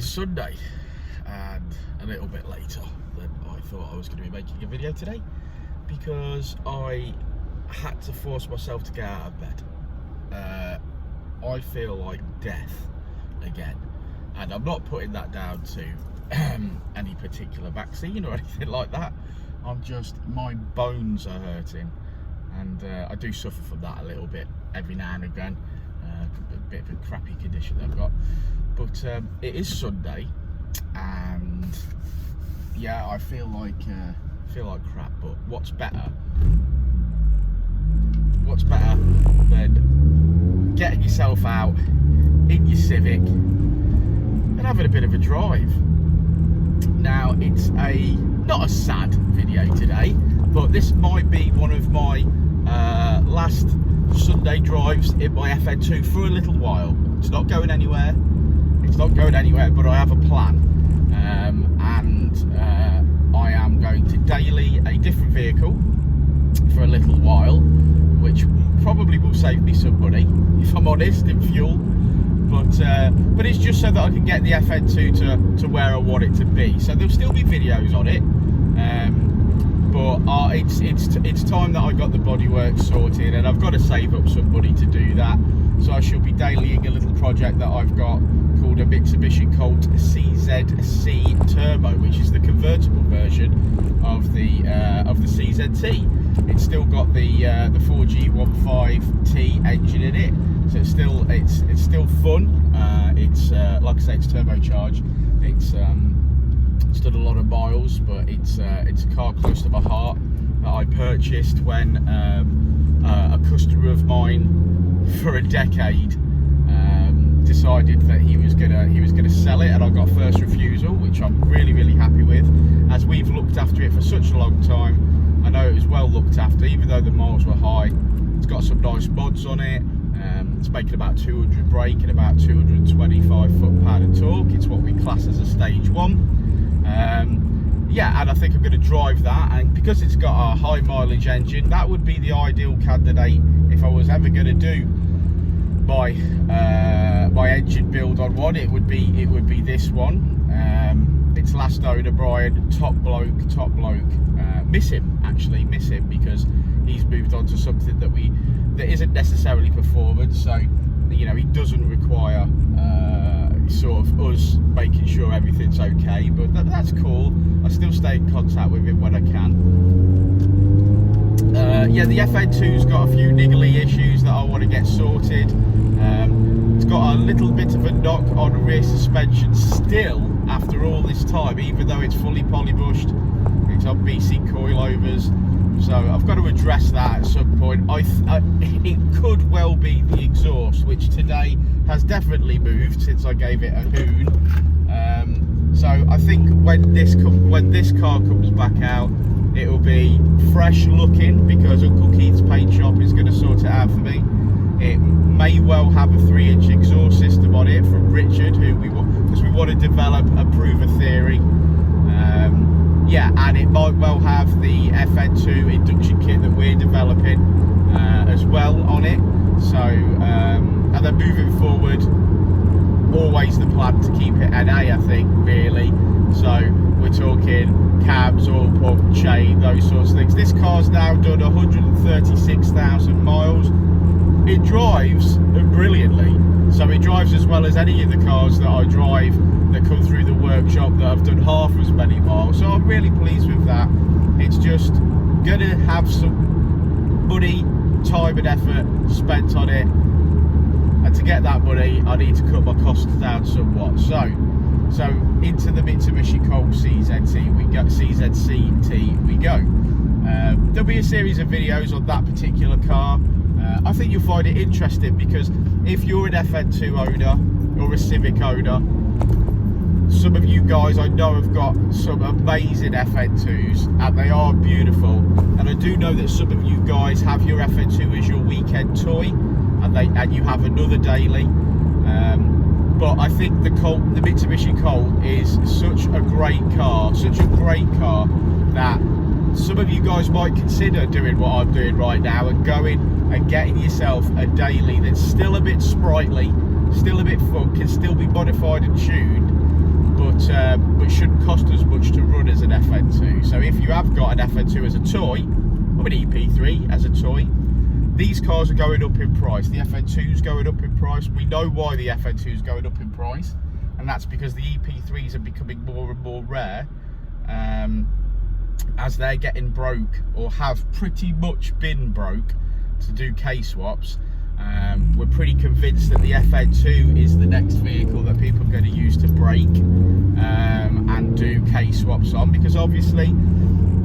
is Sunday, and a little bit later than I thought I was going to be making a video today, because I had to force myself to get out of bed. I feel like death again, and I'm not putting that down to any particular vaccine or anything like that. My bones are hurting, and I do suffer from that a little bit every now and again. A bit of a crappy condition that I've got, but it is Sunday, and yeah, I feel like crap. But what's better than getting yourself out in your Civic and having a bit of a drive? Now, it's not a sad video today, but this might be one of my last Sunday drives in my FN2 for a little while. It's not going anywhere, but I have a plan, and I am going to daily a different vehicle for a little while, which probably will save me some money, if I'm honest, in fuel. But it's just so that I can get the FN2 to where I want it to be. So there'll still be videos on it, but it's time that I got the bodywork sorted, and I've got to save up some money to do that. So I shall be dailying a little project that I've got called a Mitsubishi Colt CZC Turbo, which is the convertible version of the CZT. It's still got the 4G15T engine in it, so it's still fun. It's like I say, it's turbocharged. It's done a lot of miles, but it's a car close to my heart that I purchased when a customer of mine for a decade decided that he was gonna sell it, and I got first refusal, which I'm really happy with, as we've looked after it for such a long time. I know it was well looked after, even though the miles were high. It's got some nice mods on it. It's making about 200 brake and about 225 foot-pound of torque. It's what we class as a stage 1. Yeah, and I think I'm going to drive that, and because it's got a high mileage engine, that would be the ideal candidate if I was ever going to do my engine build on one. It would be this one. Its last owner, Brian, top bloke. Miss him because he's moved on to something that isn't necessarily performance. So, you know, he doesn't require sort of us making sure everything's okay. But that's cool. I still stay in contact with him when I can. Yeah, the FN2's got a few niggly issues that I want to get sorted. It's got a little bit of a knock on rear suspension still after all this time, even though it's fully polybushed. It's on BC coilovers, so I've got to address that at some point. It could well be the exhaust, which today has definitely moved since I gave it a hoon. So I think when this car comes back out, it will be fresh looking, because Uncle Keith's paint shop is going to sort it out for me. It may well have a 3-inch exhaust system on it from Richard, because we want to develop a prover theory. Yeah, and it might well have the FN2 induction kit that we're developing as well on it. So, and then moving forward, always the plan to keep it NA, I think, really. So we're talking cabs, oil pump, chain, those sorts of things. This car's now done 136,000 miles. It drives brilliantly, so it drives as well as any of the cars that I drive that come through the workshop that have done half as many miles, so I'm really pleased with that. It's just going to have some money, time and effort spent on it, and to get that money I need to cut my costs down somewhat. So into the Mitsubishi Colt CZT we go. There'll be a series of videos on that particular car. I think you'll find it interesting, because if you're an FN2 owner or a Civic owner, some of you guys I know have got some amazing FN2s, and they are beautiful, and I do know that some of you guys have your FN2 as your weekend toy, and you have another daily. But I think the Mitsubishi Colt is such a great car that some of you guys might consider doing what I'm doing right now and going and getting yourself a daily that's still a bit sprightly, still a bit fun, can still be modified and tuned, but shouldn't cost as much to run as an FN2. So if you have got an FN2 as a toy, or an EP3 as a toy, these cars are going up in price. The FN2 is going up in price. We know why the FN2 is going up in price, and that's because the EP3s are becoming more and more rare, as they're getting broke, or have pretty much been broke, to do K-swaps. We're pretty convinced that the FN2 is the next vehicle that people are going to use to break and do K-swaps on, because obviously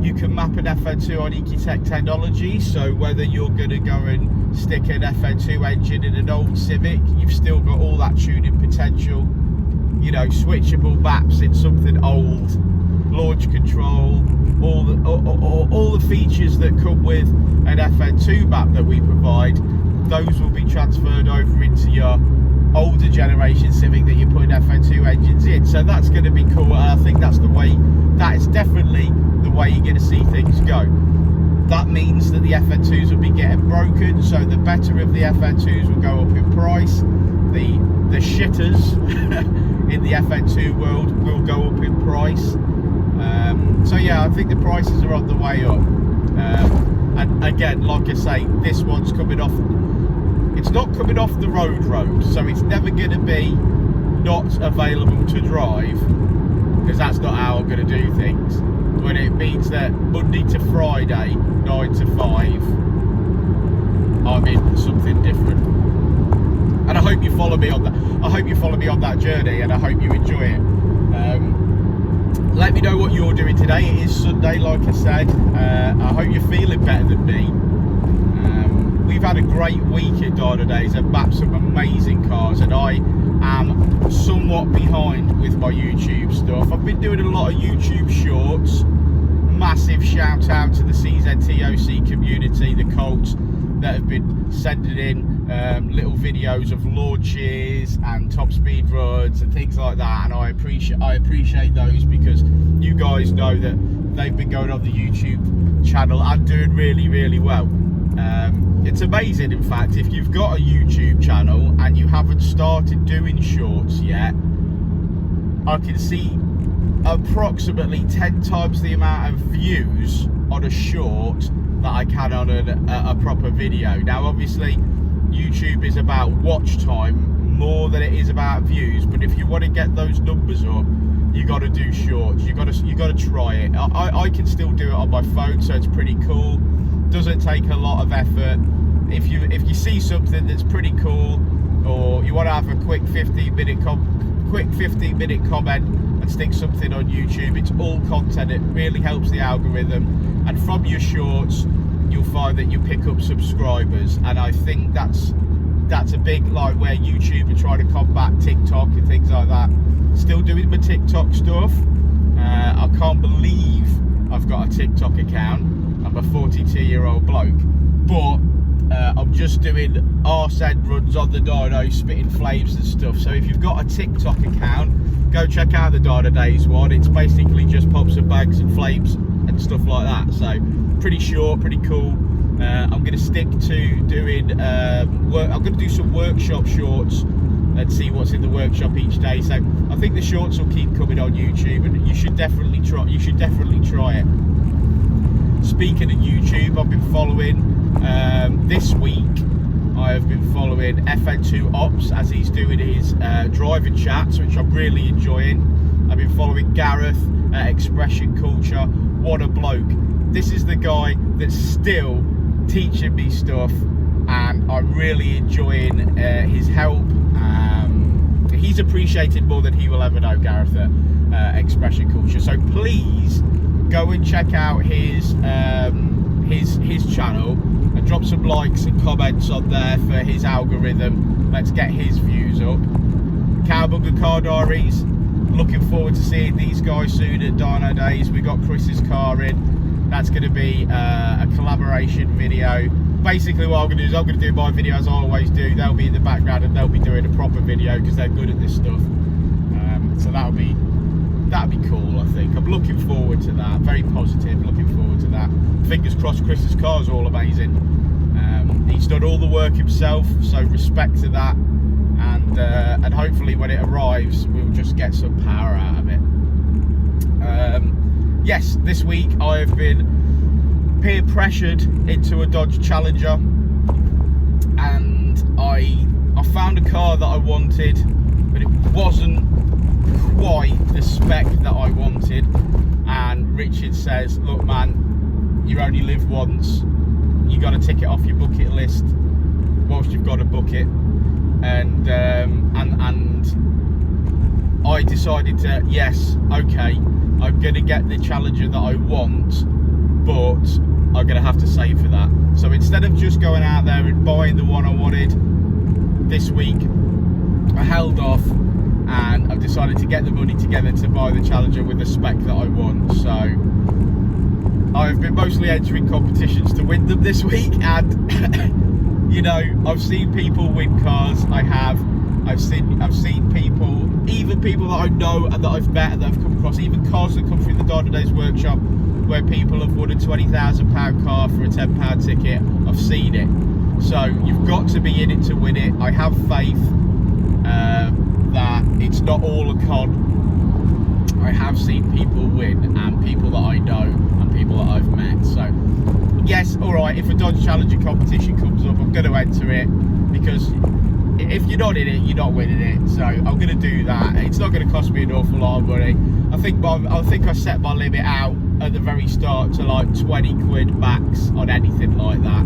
you can map an FN2 on Ecutek technology, so whether you're going to go and stick an FN2 engine in an old Civic, you've still got all that tuning potential, you know, switchable maps in something old, launch control, all the features that come with an FN2 map that we provide. Those will be transferred over into your older generation Civic that you're putting FN2 engines in. So that's going to be cool, and I think that's the way, that is definitely the way you're going to see things go. That means that the FN2s will be getting broken, so the better of the FN2s will go up in price. The shitters in the FN2 world will go up in price. So yeah, I think the prices are on the way up. And again, like I say, this one's coming off, it's not coming off the road, so it's never going to be not available to drive, because that's not how I'm going to do things. But it means that Monday to Friday, 9 to 5, I'm in something different. And I hope you follow me on that. I hope you follow me on that journey, and I hope you enjoy it. Let me know what you're doing today. It is Sunday, like I said. I hope you're feeling better than me. We've had a great week at Dynodaze and mapped some amazing cars, and I am somewhat behind with my YouTube stuff. I've been doing a lot of YouTube shorts. Massive shout out to the CZTOC community, the Colts, that have been sending in little videos of launches and top speed runs and things like that, and I appreciate those, because you guys know that they've been going on the YouTube channel and doing really well. It's amazing, in fact, if you've got a YouTube channel and you haven't started doing shorts yet, I can see approximately 10 times the amount of views on a short that I can on a proper video. Now obviously YouTube is about watch time more than it is about views, but if you want to get those numbers up, you got to do shorts. You got to try it. I can still do it on my phone, so it's pretty cool. Doesn't take a lot of effort. If you see something that's pretty cool, or you want to have a quick 15-minute comment and stick something on YouTube, it's all content. It really helps the algorithm, and from your shorts you'll find that you pick up subscribers, and I think that's a big, like, where YouTube are trying to combat TikTok and things like that. Still doing my TikTok stuff. I can't believe I've got a TikTok account. I'm a 42-year-old bloke, but I'm just doing arse end runs on the dyno, spitting flames and stuff. So if you've got a TikTok account, go check out the Dynodaze one. It's basically just pops and bags and flames and stuff like that. So pretty short, pretty cool. I'm going to stick to doing I'm going to do some workshop shorts and see what's in the workshop each day. So I think the shorts will keep coming on YouTube, and you should definitely try it. Speaking of YouTube, I've been following this week. I have been following FN2 Ops as he's doing his driving chats, which I'm really enjoying. I've been following Gareth at Expression Culture. What a bloke! This is the guy that's still teaching me stuff, and I'm really enjoying his help. He's appreciated more than he will ever know, Gareth at Expression Culture. So please go and check out his channel and drop some likes and comments on there for his algorithm. Let's get his views up. Cowbugger Car Diaries, looking forward to seeing these guys soon at Dynodaze. We got Chris's car in. That's going to be a collaboration video. Basically what I'm going to do is I'm going to do my video as I always do. They'll be in the background and they'll be doing a proper video because they're good at this stuff. So that'll be cool, I think. I'm looking forward to that. Very positive, looking forward to that. Fingers crossed Chris's car's all amazing. He's done all the work himself, so respect to that. and hopefully when it arrives we'll just get some power out of it. Yes, this week I have been peer pressured into a Dodge Challenger, and I found a car that I wanted, but it wasn't quite the spec that I wanted. And Richard says, look man, you only live once, you got to tick it off your bucket list whilst you've got to book it. And I decided to, yes, okay, I'm going to get the Challenger that I want, but I'm going to have to save for that. So instead of just going out there and buying the one I wanted this week, I held off, and I've decided to get the money together to buy the Challenger with the spec that I want. So I've been mostly entering competitions to win them this week, and you know, I've seen people win cars. I've seen people, even people that I know and that I've met and that I've come across, even cars that come through the Dynodaze workshop where people have won a £20,000 car for a £10 ticket. I've seen it. So you've got to be in it to win it. I have faith that it's not all a con. I have seen people win, and people that I know and people that I've met. So yes, alright, if a Dodge Challenger competition comes up, I'm going to enter it, because if you're not in it, you're not winning it. So I'm going to do that. It's not going to cost me an awful lot of money. I think I set my limit out at the very start to like 20 quid max on anything like that.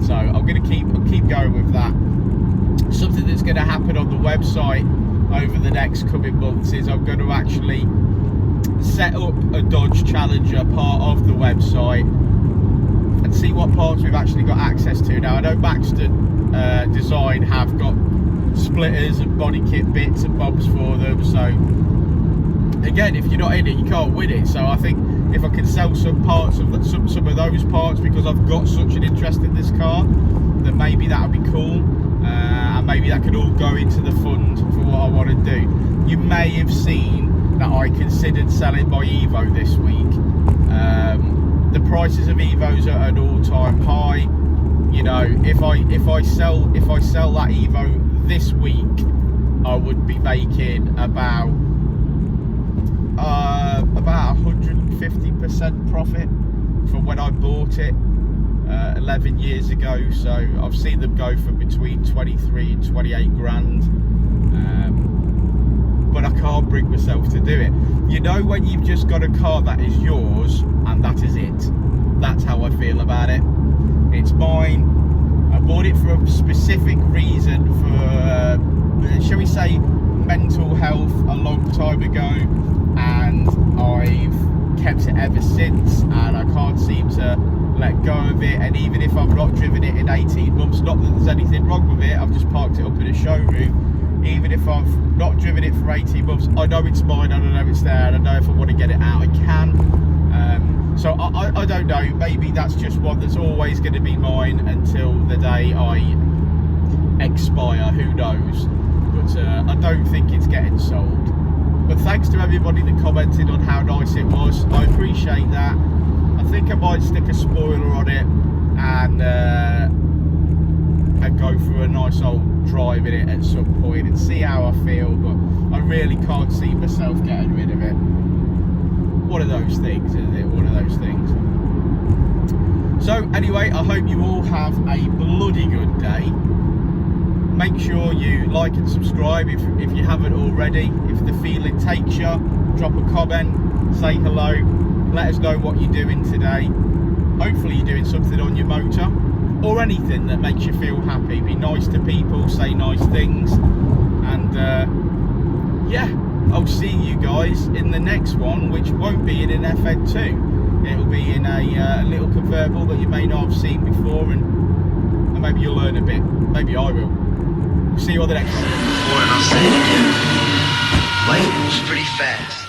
So I'm going to keep going with that. Something that's going to happen on the website over the next coming months is I'm going to actually set up a Dodge Challenger part of the website and see what parts we've actually got access to. Now I know Baxter Design have got splitters and body kit bits and bobs for them, so again, if you're not in it, you can't win it. So I think if I can sell some parts of some of those parts, because I've got such an interest in this car, then maybe that would be cool, and maybe that could all go into the fund for what I want to do. You may have seen that I considered selling my Evo this week. The prices of Evos are at an all-time high. You know, if I sell that Evo this week, I would be making about 150% profit from when I bought it 11 years ago. So I've seen them go for between 23 and 28 grand, but I can't bring myself to do it. You know, when you've just got a car that is yours and that is it, that's how I feel about it. It's mine. I bought it for a specific reason, for shall we say mental health, a long time ago, and I've kept it ever since, and I can't seem to let go of it. And even if I've not driven it in 18 months, not that there's anything wrong with it, I've just parked it up in a showroom. Even if I've not driven it for 18 months, I know it's mine, I know it's there, and I know if I want to get it out, I can. So I don't know, maybe that's just one that's always going to be mine until the day I expire, who knows. But I don't think it's getting sold. But thanks to everybody that commented on how nice it was, I appreciate that. I think I might stick a spoiler on it and go for a nice old drive in it at some point and see how I feel, but I really can't see myself getting rid of it. One of those things, isn't it? One of those things. So anyway, I hope you all have a bloody good day. Make sure you like and subscribe if you haven't already. If the feeling takes you, drop a comment, say hello, let us know what you're doing today. Hopefully you're doing something on your motor, or anything that makes you feel happy. Be nice to people, say nice things, and yeah, I'll see you guys in the next one, which won't be in an FN2. It'll be in a little convertible that you may not have seen before, and maybe you'll learn a bit. Maybe I will. See you on the next one. Boy, and I'll say it again. Life moves pretty fast.